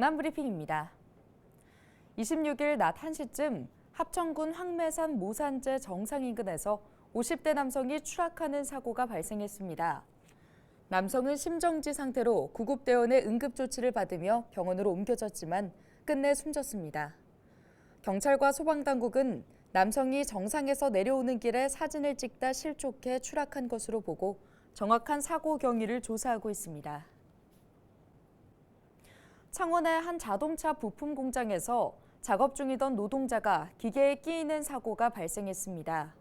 경남 브리핑입니다. 26일 낮 1시쯤 합천군 황매산 모산제 정상 인근에서 50대 남성이 추락하는 사고가 발생했습니다. 남성은 심정지 상태로 구급대원의 응급조치를 받으며 병원으로 옮겨졌지만 끝내 숨졌습니다. 경찰과 소방당국은 남성이 정상에서 내려오는 길에 사진을 찍다 실족해 추락한 것으로 보고 정확한 사고 경위를 조사하고 있습니다. 창원의 한 자동차 부품 공장에서 작업 중이던 노동자가 기계에 끼이는 사고가 발생했습니다.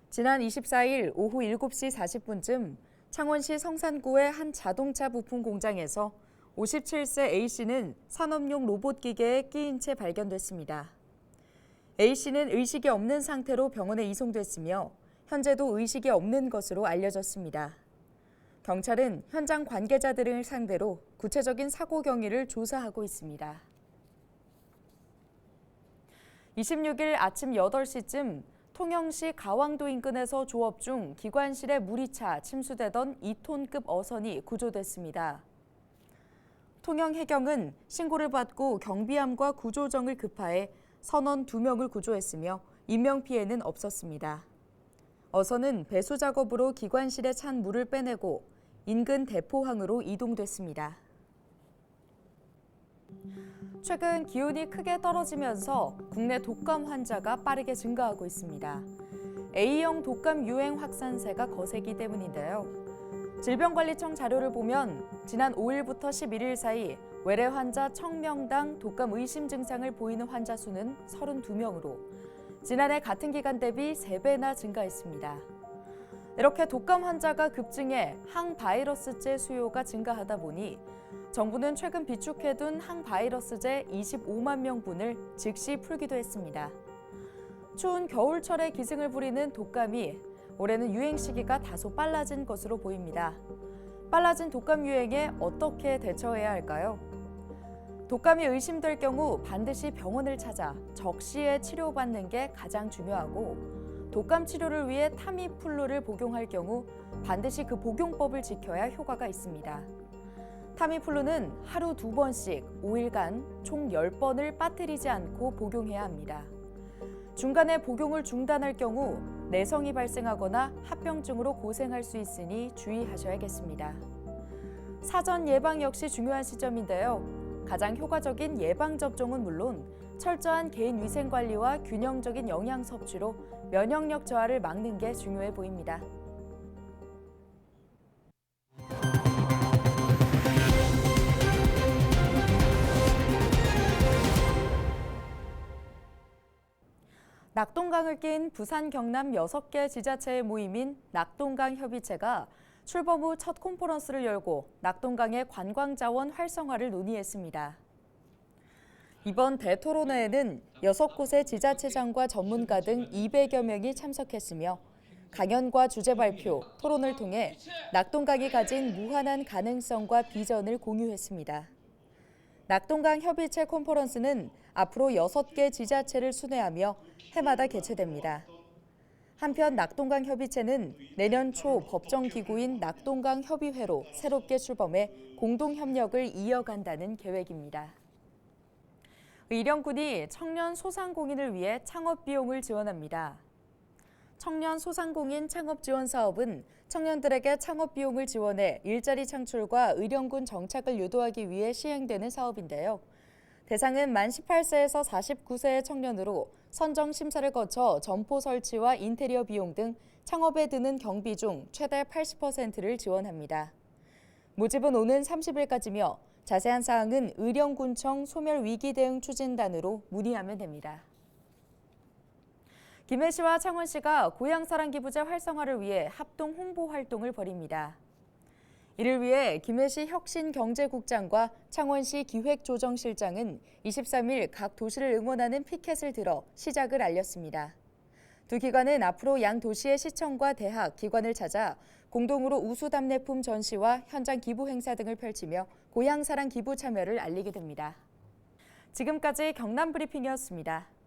지난 24일 오후 7시 40분쯤 창원시 성산구의 한 자동차 부품 공장에서 57세 A씨는 산업용 로봇 기계에 끼인 채 발견됐습니다. A씨는 의식이 없는 상태로 병원에 이송됐으며 현재도 의식이 없는 것으로 알려졌습니다. 경찰은 현장 관계자들을 상대로 구체적인 사고 경위를 조사하고 있습니다. 26일 아침 8시쯤 통영시 가왕도 인근에서 조업 중 기관실에 물이 차 침수되던 2톤급 어선이 구조됐습니다. 통영해경은 신고를 받고 경비함과 구조정을 급파해 선원 2명을 구조했으며 인명피해는 없었습니다. 어선은 배수 작업으로 기관실에 찬 물을 빼내고 인근 대포항으로 이동됐습니다. 최근 기온이 크게 떨어지면서 국내 독감 환자가 빠르게 증가하고 있습니다. A형 독감 유행 확산세가 거세기 때문인데요. 질병관리청 자료를 보면 지난 5일부터 11일 사이 외래 환자 1000명당 독감 의심 증상을 보이는 환자 수는 32명으로 지난해 같은 기간 대비 3배나 증가했습니다. 이렇게 독감 환자가 급증해 항바이러스제 수요가 증가하다 보니 정부는 최근 비축해둔 항바이러스제 25만 명분을 즉시 풀기도 했습니다. 추운 겨울철에 기승을 부리는 독감이 올해는 유행 시기가 다소 빨라진 것으로 보입니다. 빨라진 독감 유행에 어떻게 대처해야 할까요? 독감이 의심될 경우 반드시 병원을 찾아 적시에 치료받는 게 가장 중요하고 독감 치료를 위해 타미플루를 복용할 경우 반드시 그 복용법을 지켜야 효과가 있습니다. 타미플루는 하루 2번씩 5일간 총 10번을 빠뜨리지 않고 복용해야 합니다. 중간에 복용을 중단할 경우 내성이 발생하거나 합병증으로 고생할 수 있으니 주의하셔야겠습니다. 사전 예방 역시 중요한 시점인데요. 가장 효과적인 예방접종은 물론 철저한 개인 위생 관리와 균형적인 영양 섭취로 면역력 저하를 막는 게 중요해 보입니다. 낙동강을 낀 부산 경남 6개 지자체의 모임인 낙동강 협의체가 출범 후 첫 컨퍼런스를 열고 낙동강의 관광자원 활성화를 논의했습니다. 이번 대토론회에는 6곳의 지자체장과 전문가 등 200여 명이 참석했으며 강연과 주제 발표, 토론을 통해 낙동강이 가진 무한한 가능성과 비전을 공유했습니다. 낙동강 협의체 컨퍼런스는 앞으로 6개 지자체를 순회하며 해마다 개최됩니다. 한편 낙동강 협의체는 내년 초 법정기구인 낙동강 협의회로 새롭게 출범해 공동협력을 이어간다는 계획입니다. 의령군이 청년 소상공인을 위해 창업 비용을 지원합니다. 청년 소상공인 창업 지원 사업은 청년들에게 창업 비용을 지원해 일자리 창출과 의령군 정착을 유도하기 위해 시행되는 사업인데요. 대상은 만 18세에서 49세의 청년으로 선정 심사를 거쳐 점포 설치와 인테리어 비용 등 창업에 드는 경비 중 최대 80%를 지원합니다. 모집은 오는 30일까지며 자세한 사항은 의령군청 소멸위기대응추진단으로 문의하면 됩니다. 김해시와 창원시가 고향사랑기부제 활성화를 위해 합동 홍보 활동을 벌입니다. 이를 위해 김해시 혁신경제국장과 창원시 기획조정실장은 23일 각 도시를 응원하는 피켓을 들어 시작을 알렸습니다. 두 기관은 앞으로 양 도시의 시청과 대학, 기관을 찾아 공동으로 우수담례품 전시와 현장 기부 행사 등을 펼치며 고향사랑 기부 참여를 알리게 됩니다. 지금까지 경남 브리핑이었습니다.